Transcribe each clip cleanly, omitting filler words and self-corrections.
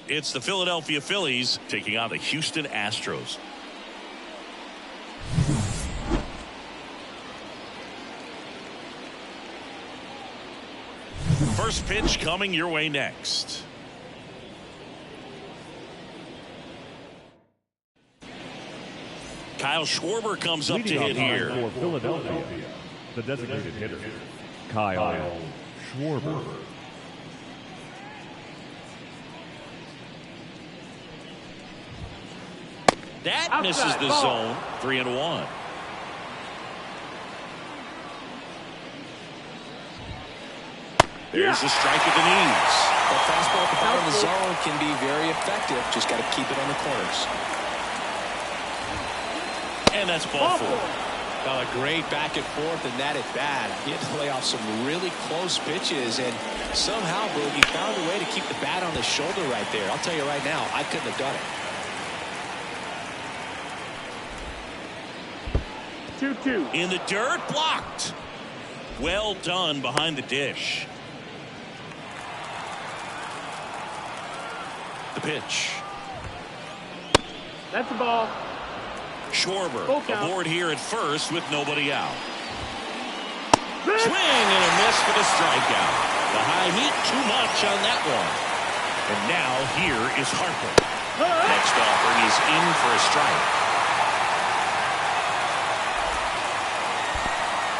It's the Philadelphia Phillies taking on the Houston Astros. First pitch coming your way next. Kyle Schwarber comes up to hit here. For Philadelphia, the designated hitter, Kyle Schwarber. That misses the zone. 3-1. There's a strike at the knees. That fastball at the bottom of the zone can be very effective. Just got to keep it on the corners. And that's ball 4. A great back and forth in that at bat. He had to play off some really close pitches, and somehow Boogie found a way to keep the bat on his shoulder right there. I'll tell you right now, I couldn't have done it. 2-2. In the dirt, blocked. Well done behind the dish. The pitch. That's the ball. Schwarber aboard here at first with nobody out. Swing and a miss for the strikeout. The high heat too much on that one. And now here is Harper. Next offering is in for a strike.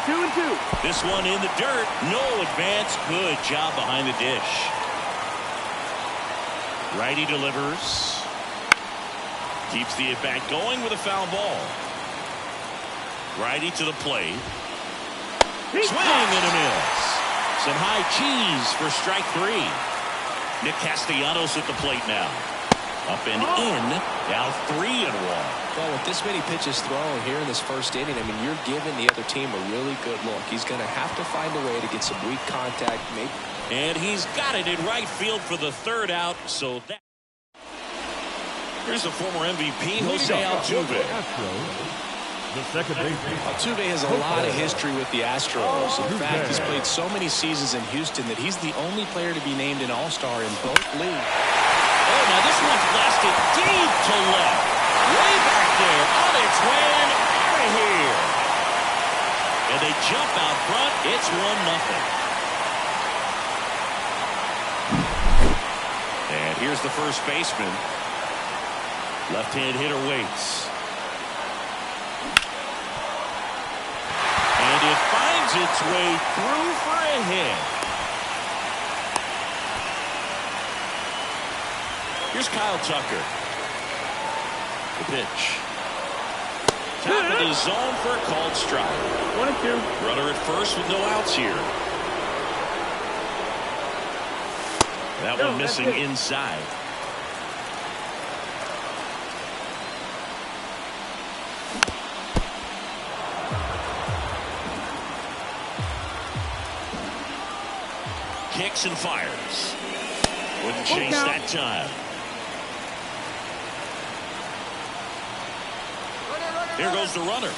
2-2. This one in the dirt. No advance. Good job behind the dish. Righty delivers. Keeps the at-bat going with a foul ball. Righty to the plate. Swing and a miss. Some high cheese for strike 3. Nick Castellanos at the plate now. Up and in. Now 3-1. Well, with this many pitches thrown here in this first inning, I mean, you're giving the other team a really good look. He's going to have to find a way to get some weak contact. Maybe. And he's got it in right field for the 3rd out. So that. Here's the former MVP, Jose Altuve. The second baseman. Altuve has a lot of history with the Astros. In fact, he's played so many seasons in Houston that he's the only player to be named an All-Star in both leagues. Oh, now this one's blasted deep to left. Way back there, on its way and out of here. And they jump out front. It's 1-0. And here's the first baseman. Left-hand hitter waits. And it finds its way through for a hit. Here's Kyle Tucker. The pitch. Top of the zone for a called strike. 1-2. Runner at first with no outs here. That one missing inside. Kicks and fires. Wouldn't chase that time. Here goes the runner.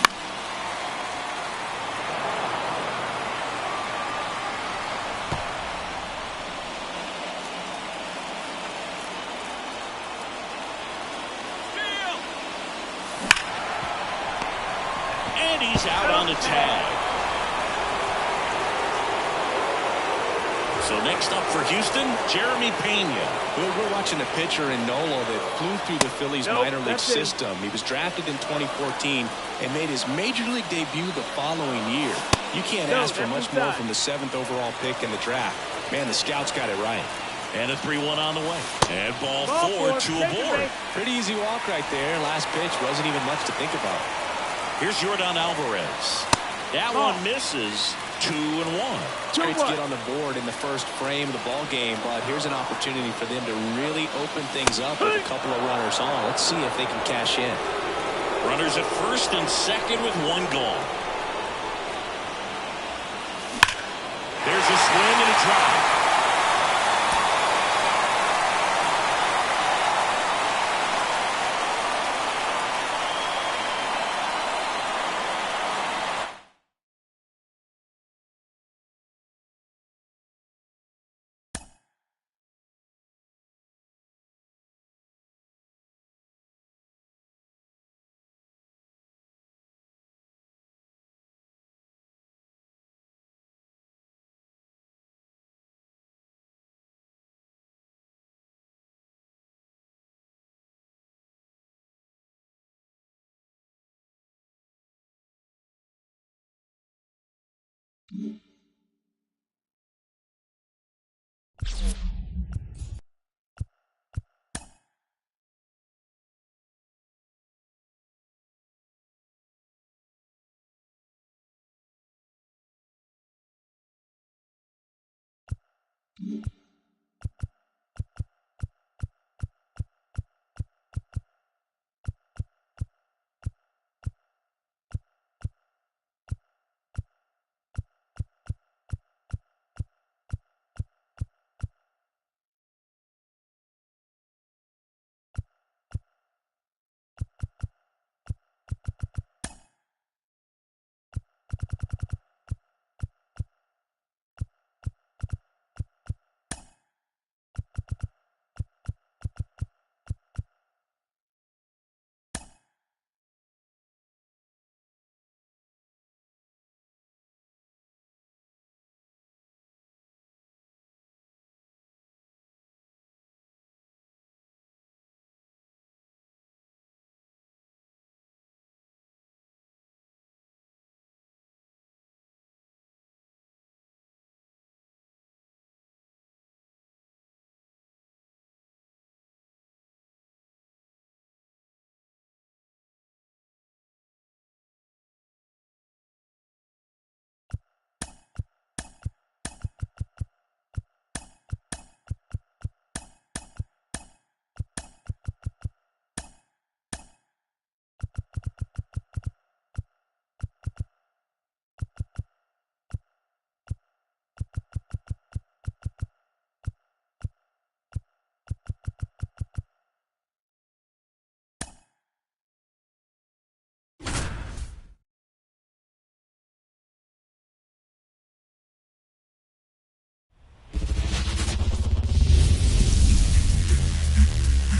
And he's out on the tag. So next up for Houston, Jeremy Pena. We're watching a pitcher in Nolo that flew through the Phillies minor league system. He was drafted in 2014 and made his major league debut the following year. You can't ask for much more from the 7th overall pick in the draft. Man, the scouts got it right. And a 3-1 on the way. And ball 4 to aboard. Pretty easy walk right there. Last pitch wasn't even much to think about. Here's Yordan Alvarez. That one misses. 2-1. It's great to get on the board in the first frame of the ball game, but here's an opportunity for them to really open things up with a couple of runners on. Let's see if they can cash in. Runners at first and second with 1 gone. There's a swing and a drive.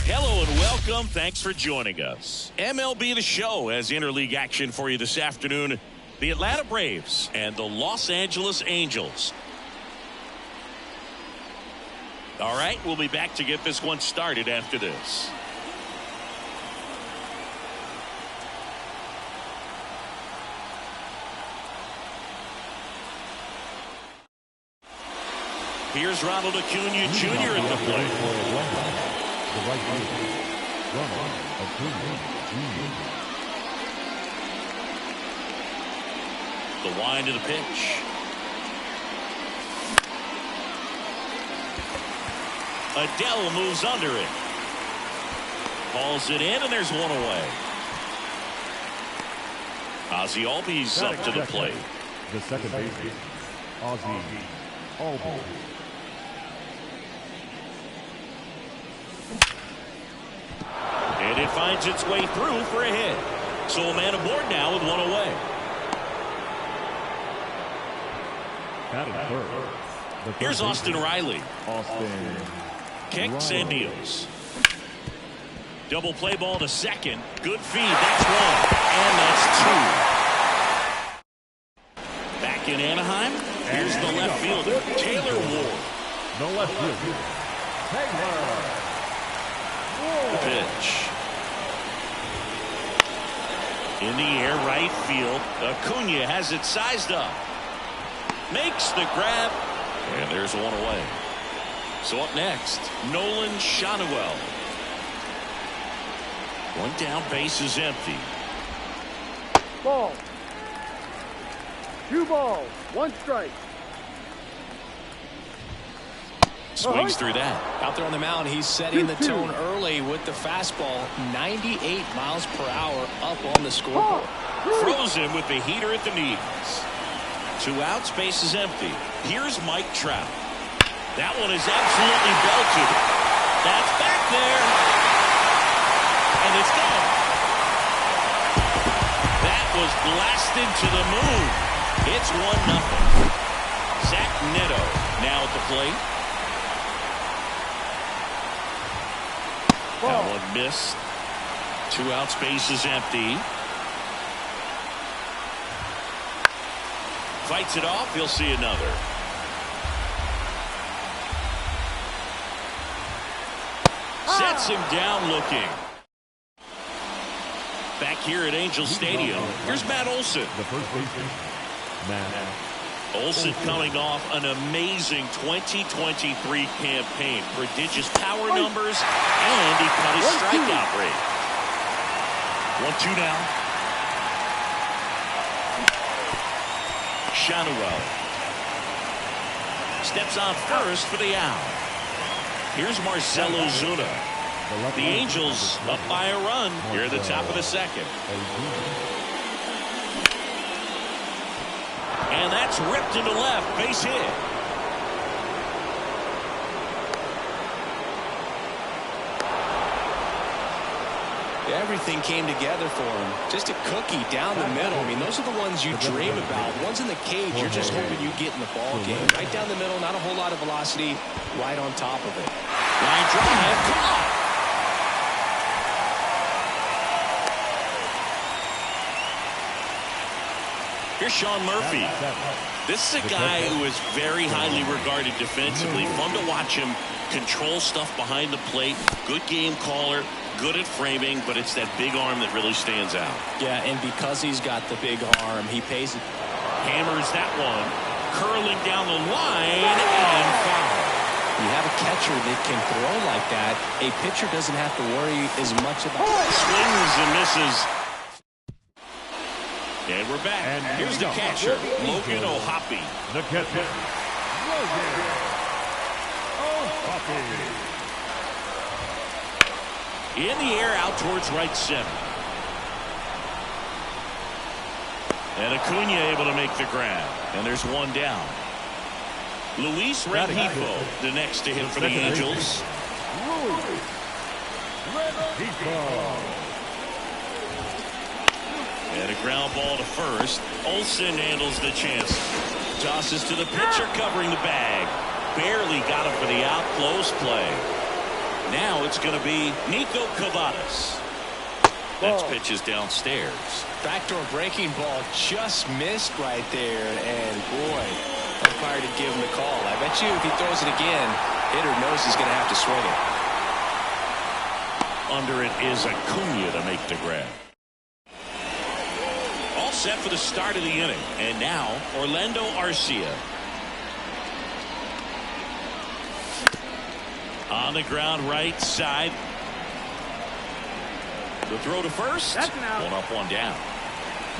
Hello and welcome. Thanks for joining us. MLB The Show has interleague action for you this afternoon. The Atlanta Braves and the Los Angeles Angels. All right, we'll be back to get this one started after this. Here's Ronald Acuna Jr. at the plate. The right fielder, Ronald Acuna Jr. The wind of the pitch. Adele moves under it. Hauls it in, and there's one away. Ozzie Albies up to the plate. The second baseman, Ozzie Albies. And it finds its way through for a hit. So a man aboard now with one away. Here's Austin Riley. Kicks and deals. Double play ball to second. Good feed. That's one. And that's two. Back in Anaheim. Here's the left fielder, Taylor Ward. The left fielder, Taylor. The pitch. In the air, right field. Acuna has it sized up. Makes the grab. And there's one away. So up next, Nolan Schanuel. One down, base is empty. Ball. 2 balls, 1 strike. Swings through that. Out there on the mound, he's setting the tone early with the fastball. 98 miles per hour up on the scoreboard. Throws him with the heater at the knees. 2 outs, base is empty. Here's Mike Trout. That one is absolutely belted. That's back there. And it's gone. That was blasted to the moon. It's 1-0. Zach Neto now at the plate. That one missed. 2 outs, base is empty. Fights it off. He'll see another. Sets him down looking. Back here at Angel Stadium, here's Matt Olson. The first baseman, Matt Olsen coming off an amazing 2023 campaign. Prodigious power numbers, and he cut his strikeout rate. 1-2 now. Schanuel steps on first for the out. Here's Marcell Ozuna. The Angels up by a run here at the top of the second. And that's ripped into left, base hit. Everything came together for him. Just a cookie down the middle. I mean, those are the ones you dream about. Ones in the cage, you're just hoping you get in the ball game. Right down the middle, not a whole lot of velocity, right on top of it. Line drive, come on. Here's Sean Murphy. This is a guy who is very highly regarded defensively. Fun to watch him control stuff behind the plate. Good game caller, good at framing, but it's that big arm that really stands out. Yeah, and because he's got the big arm, he pays it. Hammers that one, curling down the line, and foul. You have a catcher that can throw like that. A pitcher doesn't have to worry as much about swings and misses. And we're back. And here's the catcher, Logan O'Hoppe. The catcher, Logan O'Hoppe. In the air out towards right center. And Acuna able to make the grab. And there's one down. Luis Rengifo, the next to hit for the Angels. And a ground ball to first. Olsen handles the chance. Tosses to the pitcher covering the bag. Barely got him for the out. Close play. Now it's going to be Nico Cavadas. That's pitches downstairs. Backdoor breaking ball just missed right there. And boy, umpire to give him the call. I bet you if he throws it again, hitter knows he's going to have to swing it. Under it is Acuna to make the grab. All set for the start of the inning. And now Orlando Arcia. On the ground right side. The throw to first. One up, one down.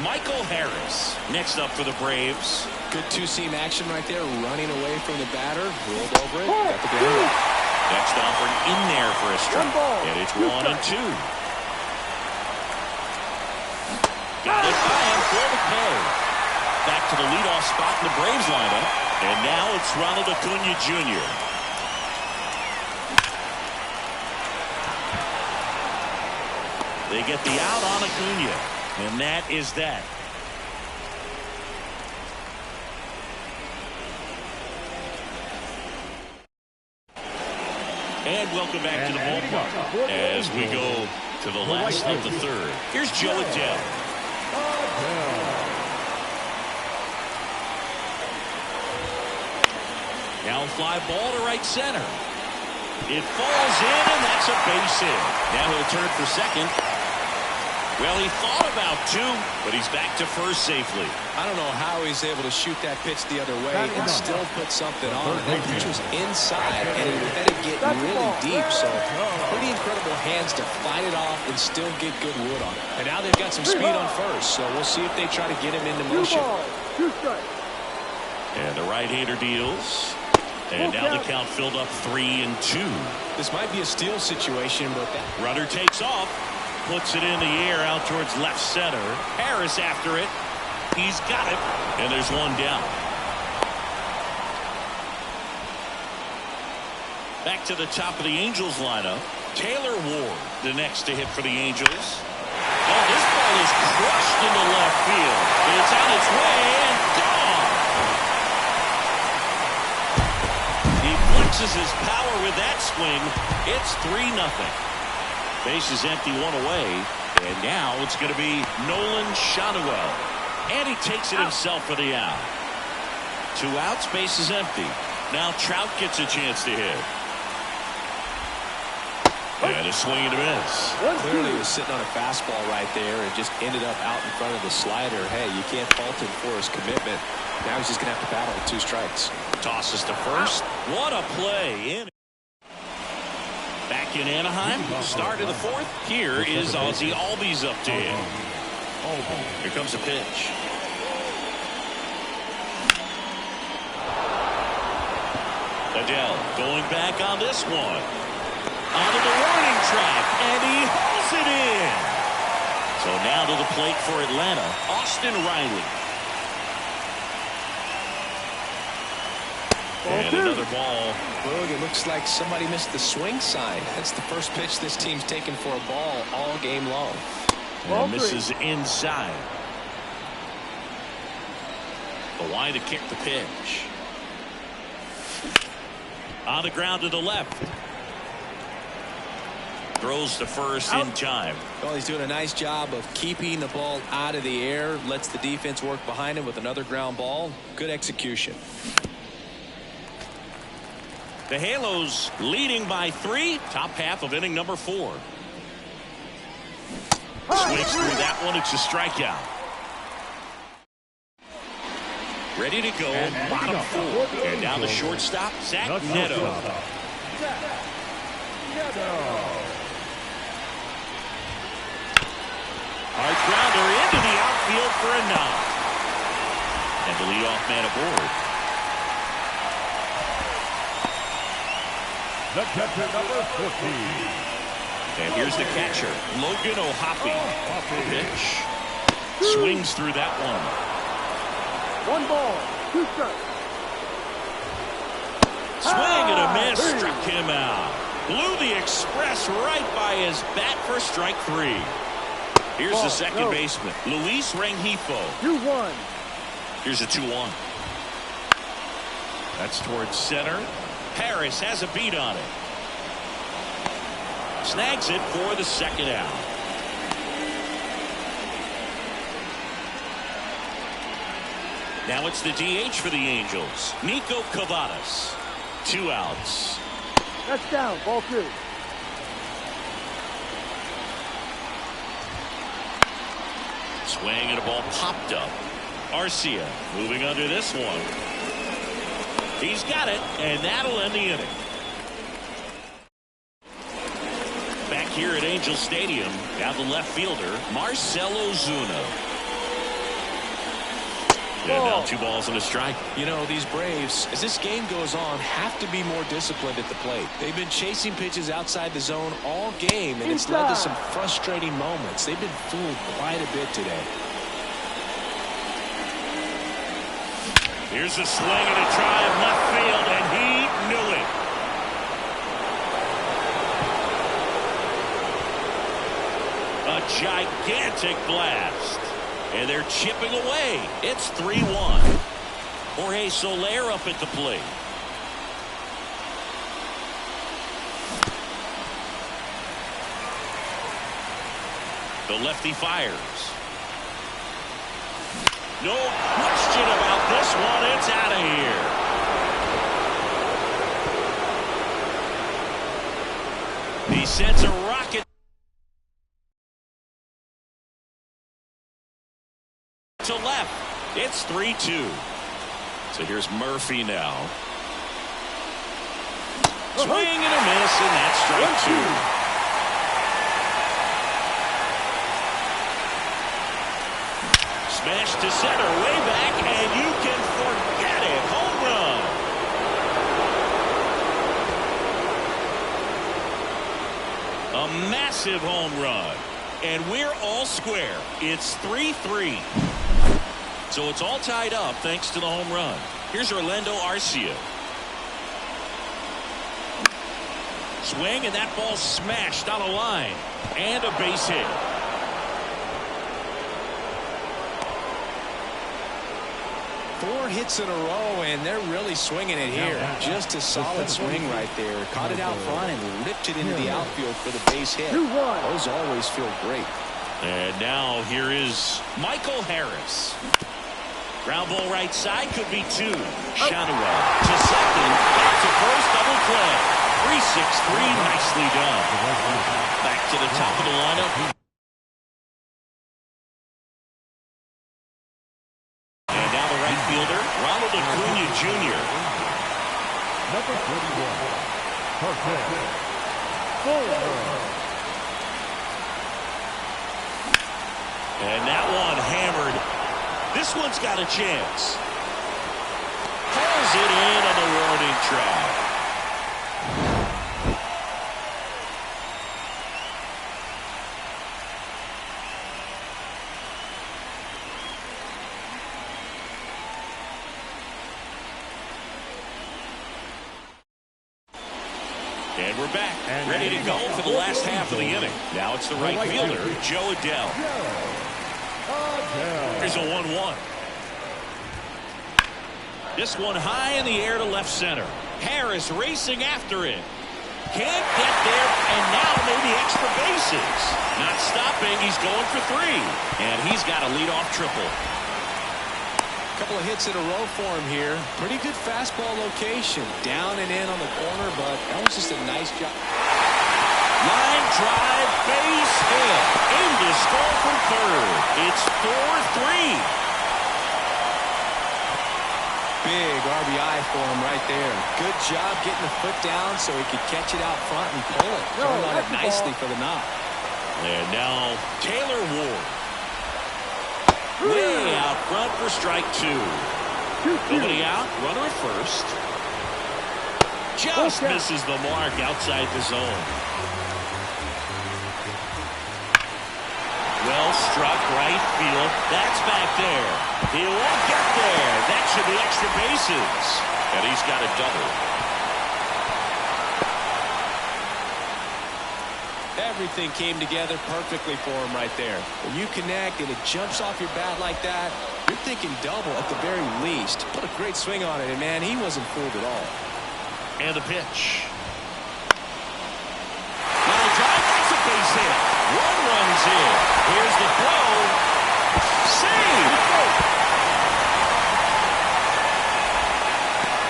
Michael Harris next up for the Braves. Good two-seam action right there, running away from the batter. Rolled over it. Got the ball. Next offering in there for a strike. And it's 1-2. Got it by him for the play. Back to the leadoff spot in the Braves lineup. And now it's Ronald Acuna Jr. They get the out on Acuna. And that is that. And welcome back to the ballpark as we go to the last of the third. Here's Joe Adell. Now fly ball to right center. It falls in, and that's a base hit. Now he'll turn for second. Well, he thought about two, but he's back to first safely. I don't know how he's able to shoot that pitch the other way and still put something on. That pitch was inside, and he let it get really deep. So pretty incredible hands to fight it off and still get good wood on it. And now they've got some speed on first, so we'll see if they try to get him into motion. And the right-hander deals. And now the count filled up 3-2. This might be a steal situation, but that runner takes off. Puts it in the air out towards left center. Harris after it. He's got it. And there's one down. Back to the top of the Angels lineup. Taylor Ward, the next to hit for the Angels. Oh, this ball is crushed into left field. It's on its way and gone. He flexes his power with that swing. It's 3-0. Base is empty, one away, and now it's going to be Nolan Schanuel. And he takes it himself for the out. 2 outs, base is empty. Now Trout gets a chance to hit. And a swing and a miss. Clearly he was sitting on a fastball right there and just ended up out in front of the slider. Hey, you can't fault him for his commitment. Now he's just going to have to battle with 2 strikes. Tosses to first. What a play. Back in Anaheim. Start of the 4th. Here is Ozzie Albies up to him. Here comes a pitch. Adele going back on this one. Onto the warning track, and he hauls it in. So now to the plate for Atlanta, Austin Riley. And another ball. Boog, it looks like somebody missed the swing sign. That's the first pitch this team's taken for a ball all game long. And misses inside. Kawhi to kick the pitch. On the ground to the left. Throws to first in time. Well, he's doing a nice job of keeping the ball out of the air. Lets the defense work behind him with another ground ball. Good execution. The Halos leading by 3. Top half of inning number 4. Swings through that one. It's a strikeout. Ready to go. Bottom 4. And down the shortstop, Zach Neto. Hard grounder into the outfield for a knock. And the leadoff man aboard. The catcher, number 14. And here's the catcher, Logan O'Hoppe. Pitch. Swings through that one. 1 ball, 2 strikes. Swing and a miss. Struck him out. Blew the express right by his bat for strike 3. Here's the second baseman, Luis Rengifo. 2-1. Here's a 2-1. That's towards center. Harris has a beat on it. Snags it for the second out. Now it's the DH for the Angels, Nico Cavadas. 2 outs. That's down, ball 2. Swing and a ball popped up. Arcia moving under this one. He's got it, and that'll end the inning. Back here at Angel Stadium, down the left fielder, Marcell Ozuna. And now 2 balls and a strike. You know, these Braves, as this game goes on, have to be more disciplined at the plate. They've been chasing pitches outside the zone all game, and it's led to some frustrating moments. They've been fooled quite a bit today. Here's a swing and a drive left field, and he knew it. A gigantic blast. And they're chipping away. It's 3-1. Jorge Soler up at the plate. The lefty fires. No question about this one. It's out of here. He sends a rocket to left. It's 3-2. So here's Murphy now. Swing and a miss, and that's strike 2. Smash to center, way back, and you can forget it. Home run. A massive home run. And we're all square. It's 3-3. So it's all tied up thanks to the home run. Here's Orlando Arcia. Swing, and that ball smashed on a line. And a base hit. Four hits in a row, and they're really swinging it here. Just a solid swing right there. Caught it out front and ripped it into the outfield for the base hit. Those always feel great. And now here is Michael Harris. Ground ball right side, could be 2. Shanawa to second, out to first, double play. 3-6-3, nicely done. Back to the top of the lineup. And now the right fielder, Number 41. Perfect. And that one hammered. This one's got a chance. Pulls it in on the warning track. And we're back, ready to go for the last half of the inning. Now it's the right fielder, Joe Adell. Here's a 1-1. This one high in the air to left center. Harris racing after it. Can't get there, and now maybe extra bases. Not stopping, he's going for 3. And he's got a leadoff triple. Couple of hits in a row for him here. Pretty good fastball location. Down and in on the corner, but that was just a nice job. Line drive, base hit. In to score from third. It's 4-3. Big RBI for him right there. Good job getting the foot down so he could catch it out front and pull it. Turned on it nicely for the knock. And now Taylor Ward. Way out front for strike 2. Nobody out. Runner at first. Just misses the mark outside the zone. Well struck right field. That's back there. He won't get there. That should be extra bases. And he's got a double. Everything came together perfectly for him right there. When you connect and it jumps off your bat like that, you're thinking double at the very least. Put a great swing on it, and man, he wasn't fooled at all. And the pitch. Line drive, that's a base hit. One runs in. Here's the throw. Save!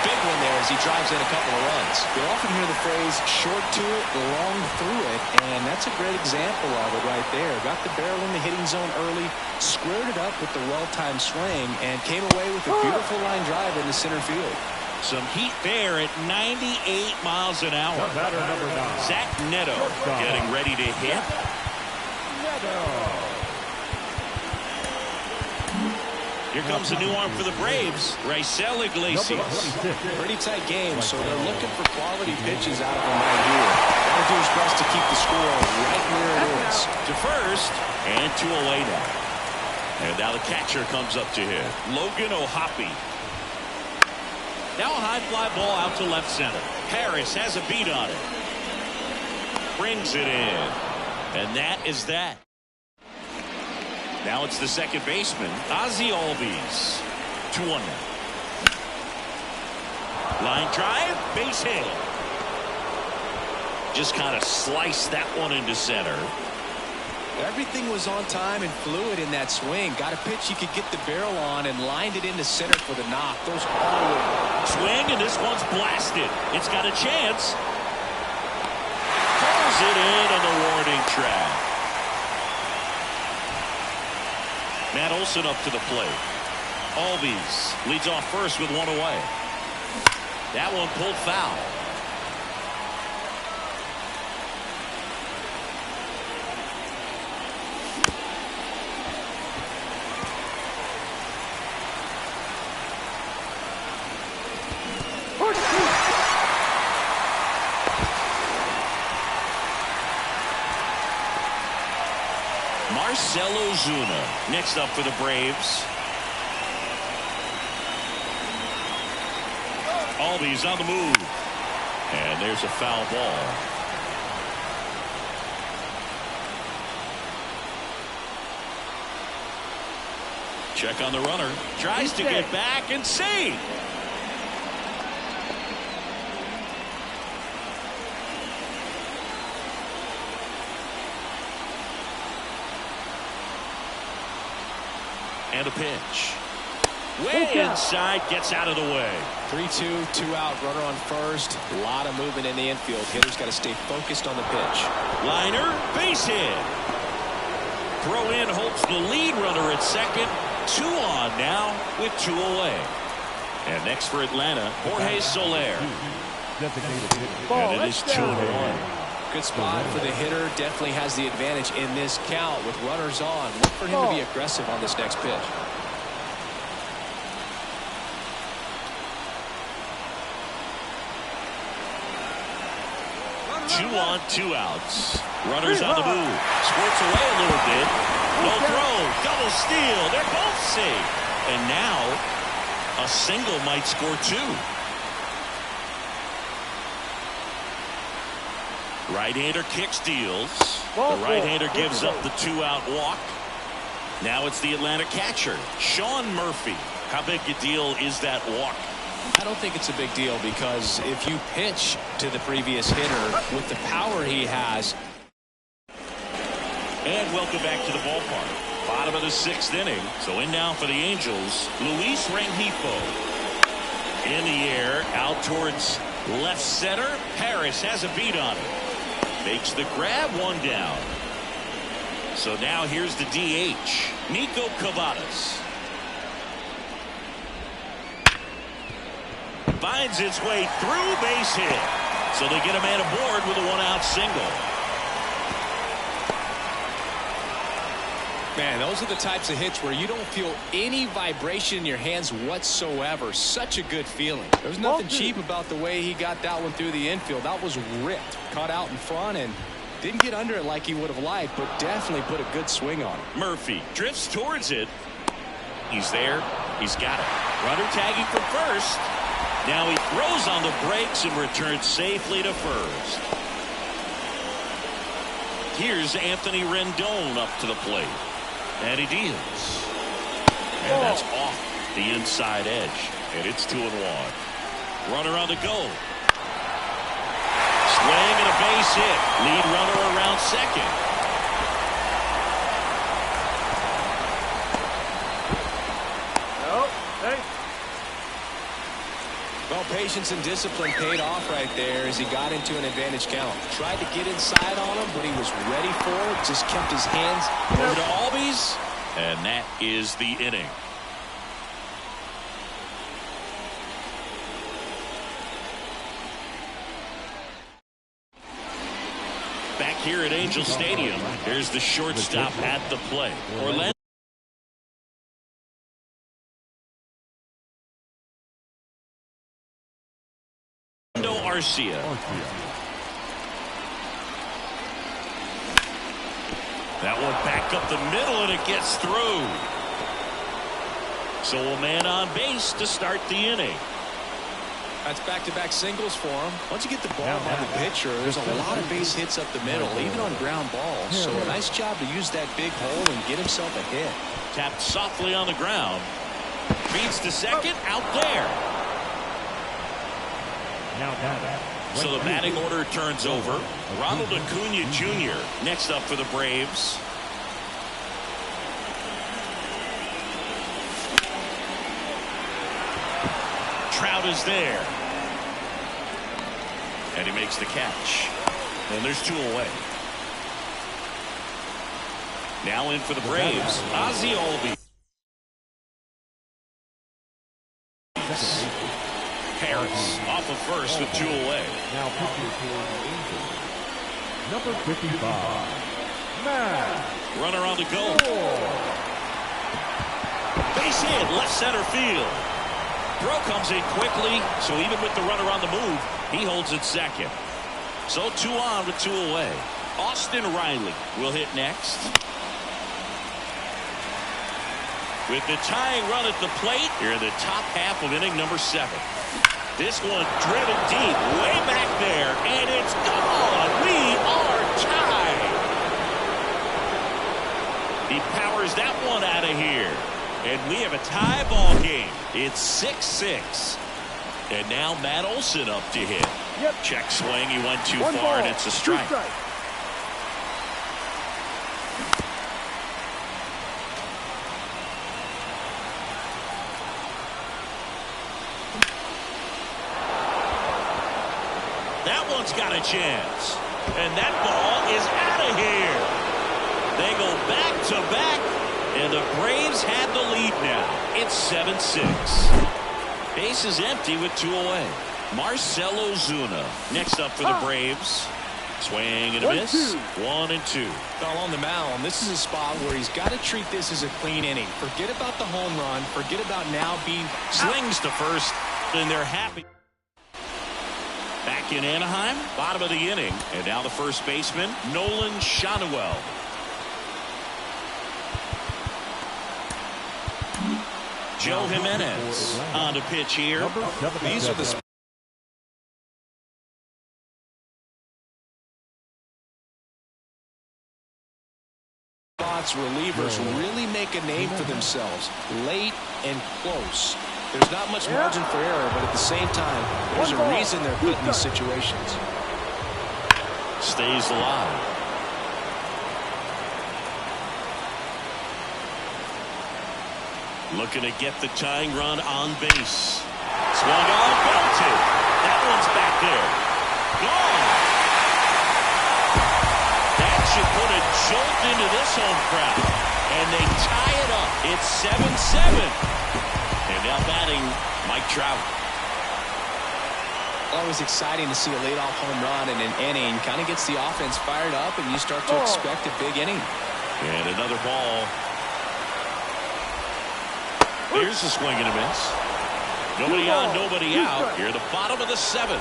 Big one there as he drives in a couple of runs. You often hear the phrase short to it, long through it, and that's a great example of it right there. Got the barrel in the hitting zone early, squared it up with the well-timed swing, and came away with a beautiful line drive into center field. Some heat there at 98 miles an hour. Batter number 9. Zach Neto getting ready to hit. Here comes a new arm for the Braves, Raisel Iglesias. Pretty tight game, so they're looking for quality pitches out of him right here. Got to do his best to keep the score right where it is. To first, and 2 away now. And now the catcher comes up to hit, Logan O'Hoppe. Now a high fly ball out to left center. Harris has a beat on it. Brings it in. And that is that. Now it's the second baseman, Ozzie Albies. 2-1 now. Line drive, base hit. Just kind of sliced that one into center. Everything was on time and fluid in that swing. Got a pitch he could get the barrel on and lined it into center for the knock. Those all over. Swing, and this one's blasted. It's got a chance. Pulls it in on the warning track. Matt Olson up to the plate. Albies leads off first with 1 away. That one pulled foul. Marcell Ozuna next up for the Braves. Albies on the move. And there's a foul ball. Check on the runner. Tries to get back and save. And a pitch. Way inside, gets out of the way. 3-2, 2 out, runner on first. A lot of movement in the infield. Hitter's got to stay focused on the pitch. Liner, base hit. Throw in holds the lead runner at second. 2 on now with 2 away. And next for Atlanta, Jorge Soler. Designated hitter. Ball, And it is let's go. 2-1. Good spot for the hitter. Definitely has the advantage in this count with runners on. Look for him to be aggressive on this next pitch. 2 on, 2 outs. Runners on the move. Squirts away a little bit. No throw. Double steal. They're both safe. And now a single might score 2. Right-hander kicks, deals. The right-hander gives up the 2-out walk. Now it's the Atlanta catcher, Sean Murphy. How big a deal is that walk? I don't think it's a big deal because if you pitch to the previous hitter with the power he has. And welcome back to the ballpark. Bottom of the 6th inning. So in now for the Angels, Luis Rengifo. In the air, out towards left center. Harris has a beat on it. Makes the grab, 1 down. So now here's the DH, Nico Cavadas. Finds its way through, base hit. So they get a man aboard with a 1-out single. Man, those are the types of hits where you don't feel any vibration in your hands whatsoever. Such a good feeling. There's nothing cheap about the way he got that one through the infield. That was ripped. Caught out in front and didn't get under it like he would have liked, but definitely put a good swing on it. Murphy drifts towards it. He's there. He's got it. Runner tagging from first. Now he throws on the brakes and returns safely to first. Here's Anthony Rendon up to the plate. And he deals. And that's off the inside edge. And it's 2-1. Runner on the go. Swing and a base hit. Lead runner around second. No, thanks. Well, patience and discipline paid off right there as he got into an advantage count. Tried to get inside on him, but he was ready for it. Just kept his hands over to Albies. And that is the inning. Back here at Angel Stadium, here's the shortstop at the plate. Orlando Arcia. That one back up the middle and it gets through. So a man on base to start the inning. That's back-to-back singles for him. Once you get the ball by the pitcher, there's a lot of base hits up the middle, even on ground balls. So a nice job to use that big hole and get himself a hit. Tapped softly on the ground. Feeds to second, out there. So the batting order turns over. Ronald Acuna Jr. next up for the Braves. Trout is there. And he makes the catch. And there's 2 away. Now in for the Braves, Ozzie Albies. Harris off of first with 2 away. Now pitching for the Angels, number 55, Matt. Runner on the go. Base hit, left center field. Throw comes in quickly, so even with the runner on the move, he holds it second. So 2 on with 2 away. Austin Riley will hit next. With the tying run at the plate, here in the top half of inning number 7. This one driven deep, way back there, and it's gone. We are tied. He powers that one out of here. And we have a tie ball game. It's 6-6. And now Matt Olson up to hit. Yep. Check swing. He went too 1 far, ball, and it's a 2 strike. strikes. That one's got a chance. And that ball is out of here. They go back to back. And the Braves have the lead now. It's 7-6. Base is empty with 2 away. Marcell Ozuna next up for the Braves. Swing and a miss. 1-2. Well, on the mound, this is a spot where he's got to treat this as a clean inning. Forget about the home run. Forget about now being... Swings to first, and they're happy. Back in Anaheim, bottom of the inning. And now the first baseman, Nolan Schanuel. Joe Jimenez on to pitch here. These are the spots relievers really make a name for themselves. Late and close. There's not much margin for error, but at the same time, there's a reason they're put in these situations. Stays alive. Looking to get the tying run on base. Swung on, belted. That one's back there. Gone. That should put a jolt into this home crowd. And they tie it up. It's 7-7. And now batting Mike Trout. Always exciting to see a leadoff home run in an inning. Kind of gets the offense fired up, and you start to expect a big inning. And another ball. Here's a swing and a miss. Nobody on, nobody out. Here at the bottom of the seventh.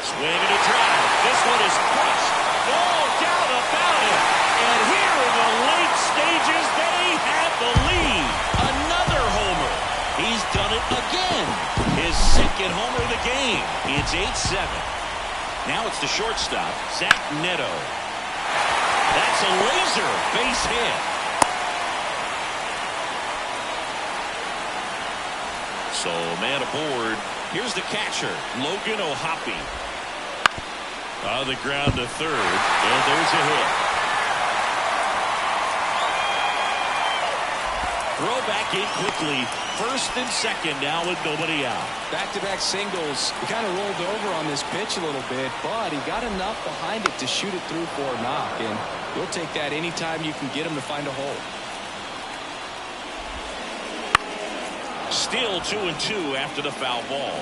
Swing and a drive. This one is crushed. No doubt about it. And here in the late stages, they have the lead. Another homer. He's done it again. His second homer of the game. It's 8-7. Now it's the shortstop, Zach Neto. That's a laser base hit. So, man aboard. Here's the catcher, Logan O'Hoppe. On the ground to third, and there's a hit. Throw back in quickly. First and second now with nobody out. Back-to-back singles. He kind of rolled over on this pitch a little bit, but he got enough behind it to shoot it through for a knock, and you'll take that anytime you can get him to find a hole. Still 2-2 after the foul ball.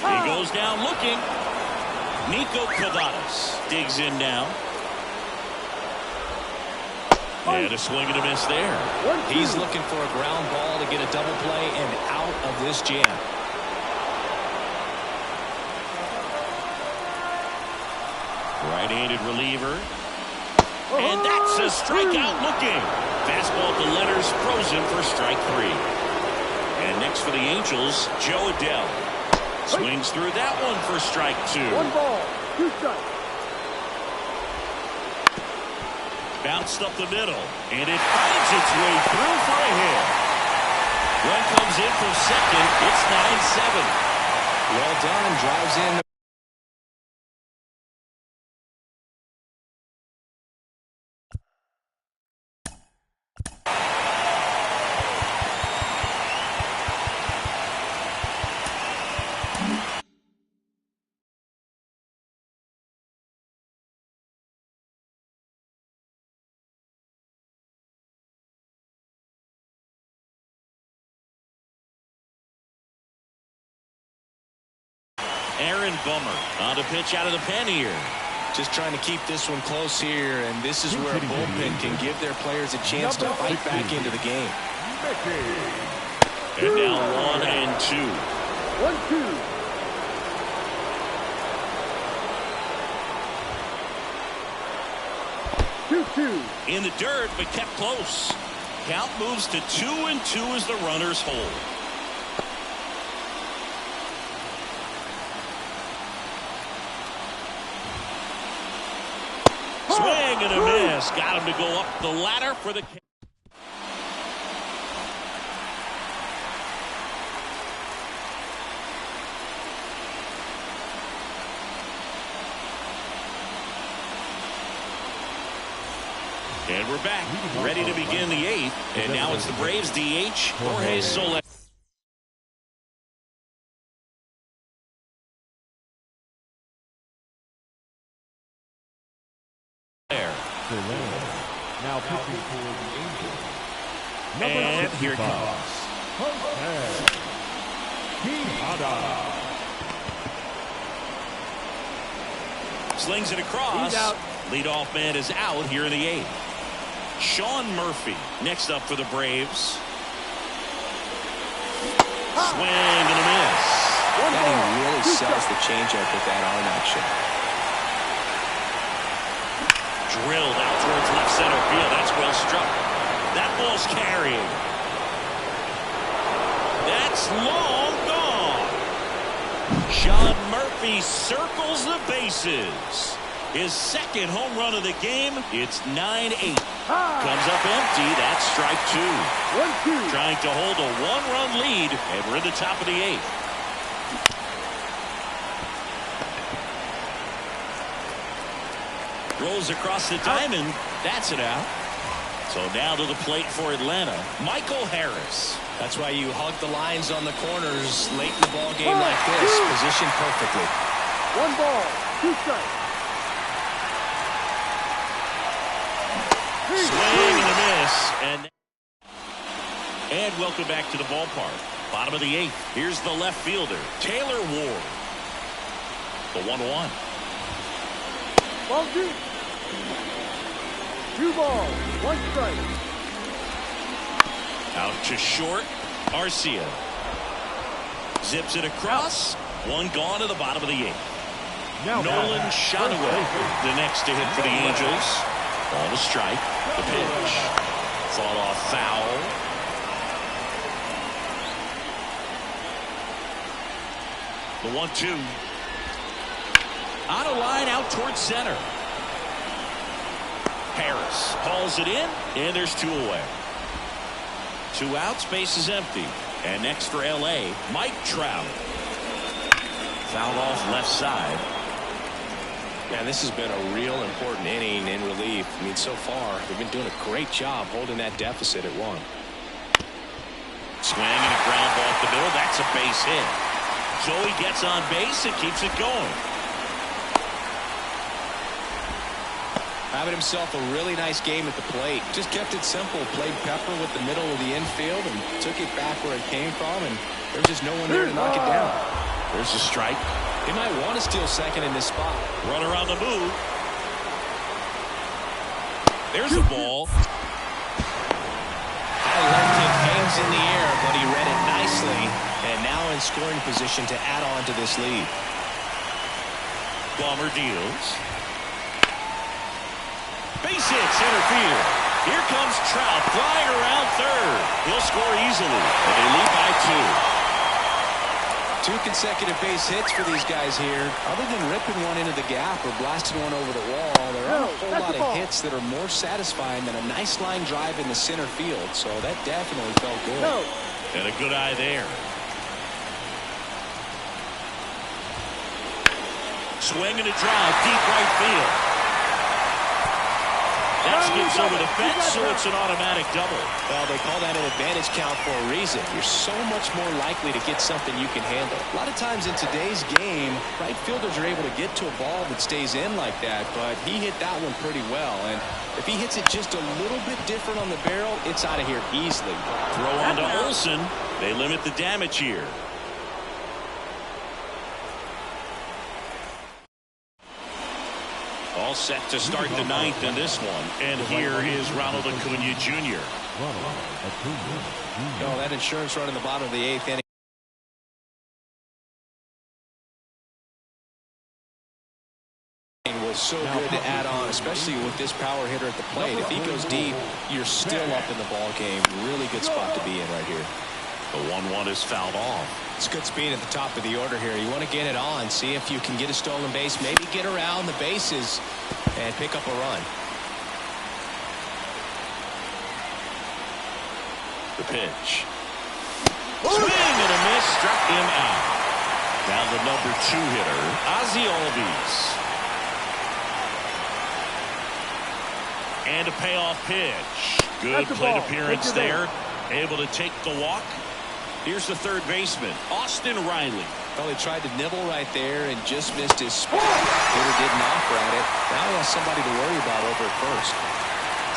He goes down looking. Nico Cavadas digs in now. And a swing and a miss there. He's looking for a ground ball to get a double play and out of this jam. Right-handed reliever. And that's a strikeout looking. Fastball to Leonard's frozen for strike three. And next for the Angels, Joe Adell. Swings through that one for strike two. 1 ball, 2 strikes. Bounced up the middle. And it finds its way through for a hit. Run comes in from second. It's 9-7. Well done. Drives in. Aaron Bummer on to pitch out of the pen here. Just trying to keep this one close here, and this is where a bullpen can give their players a chance to fight back into the game. And now 1-2. 1-2. 2-2. In the dirt, but kept close. Count moves to 2-2 as the runners hold. Swing and a miss. Got him to go up the ladder for the... And we're back, ready to begin the eighth. And now it's the Braves DH, Jorge Soler. Now pitching for the Angels. And here it comes. Jose Quijada. Slings it across. Leadoff man is out here in the 8th. Sean Murphy next up for the Braves. Swing and a miss. He really sells the changeup with that arm action. Drilled out towards left center field. That's well struck. That ball's carrying. That's long gone. Sean Murphy circles the bases. His second home run of the game. It's 9-8. Comes up empty. That's strike 2. 1-2. Trying to hold a 1-run lead, and we're in the top of the 8th. Rolls across the diamond. That's it out. So now to the plate for Atlanta, Michael Harris. That's why you hug the lines on the corners late in the ball game like this. Positioned perfectly. 1 ball, 2 strikes. Swing and a miss. And welcome back to the ballpark. Bottom of the 8th. Here's the left fielder, Taylor Ward. The 1-1. Ball 2. 2 balls, 1 strike. Out to short, Arcia. Zips it across. 1 gone to the bottom of the 8th. Nolan Shadoway, the next to hit for the Angels. Ball to strike. The pitch. Fall off foul. The 1-2. On a line out towards center. Harris hauls it in, and there's 2 away. 2 outs, base is empty. And next for L.A., Mike Trout. Fouled off left side. Man, this has been a real important inning in relief. I mean, so far, they've been doing a great job holding that deficit at 1. Swing and a ground ball up the middle. That's a base hit. Joey gets on base and keeps it going. Having himself a really nice game at the plate. Just kept it simple. Played pepper with the middle of the infield and took it back where it came from. And there's just no one there to knock it down. There's a strike. He might want to steal second in this spot. Runner on the move. There's the ball. High left hit hangs in the air, but he read it nicely. And now in scoring position to add on to this lead. Bomber deals. Base hit center field. Here comes Trout flying around third. He'll score easily, and they lead by 2. 2 consecutive base hits for these guys here. Other than ripping one into the gap or blasting one over the wall, there aren't a whole lot of hits that are more satisfying than a nice line drive in the center field. So that definitely felt good. And a good eye there. Swing and a drive, deep right field. That skips over the fence, so it's an automatic double. Well, they call that an advantage count for a reason. You're so much more likely to get something you can handle. A lot of times in today's game, right fielders are able to get to a ball that stays in like that, but he hit that one pretty well. And if he hits it just a little bit different on the barrel, it's out of here easily. Throw on to Olsen. They limit the damage here. All set to start the 9th in this one. And here is Ronald Acuna Jr. No, that insurance run in the bottom of the 8th inning was so good to add on, especially with this power hitter at the plate. If he goes deep, you're still up in the ball game. Really good spot to be in right here. The 1-1 is fouled off. It's good speed at the top of the order here. You want to get it on, see if you can get a stolen base, maybe get around the bases and pick up a run. The pitch. Swing and a miss, struck him out. Now the number 2 hitter, Ozzie Albies. And a payoff pitch. Good plate appearance there. Able to take the walk. Here's the third baseman, Austin Riley. Well, he tried to nibble right there and just missed his spot. Hitter didn't offer at it. Now he has somebody to worry about over at first.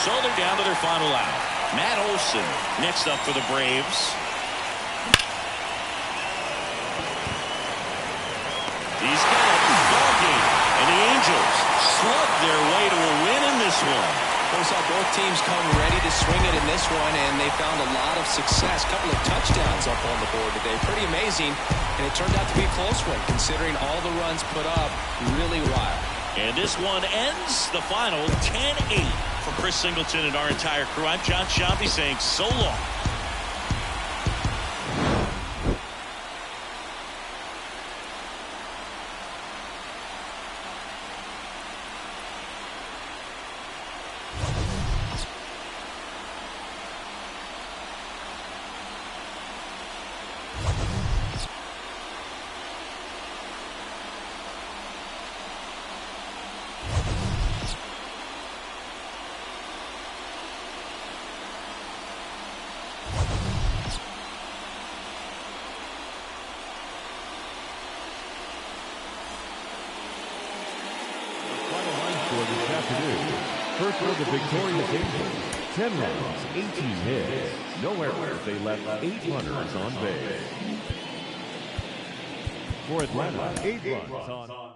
So they're down to their final out. Matt Olson next up for the Braves. He's got a ball game. And the Angels slug their way to a win in this one. We saw both teams come ready to swing it in this one, and they found a lot of success. A couple of touchdowns up on the board today. Pretty amazing, and it turned out to be a close one, considering all the runs put up. Really wild. And this one ends the final 10-8 for Chris Singleton and our entire crew. I'm John Sciambi saying so long. First for the victorious Angels, 10 runs, 18 hits, no errors. They left 8 runners on base. For Atlanta, 8 runs on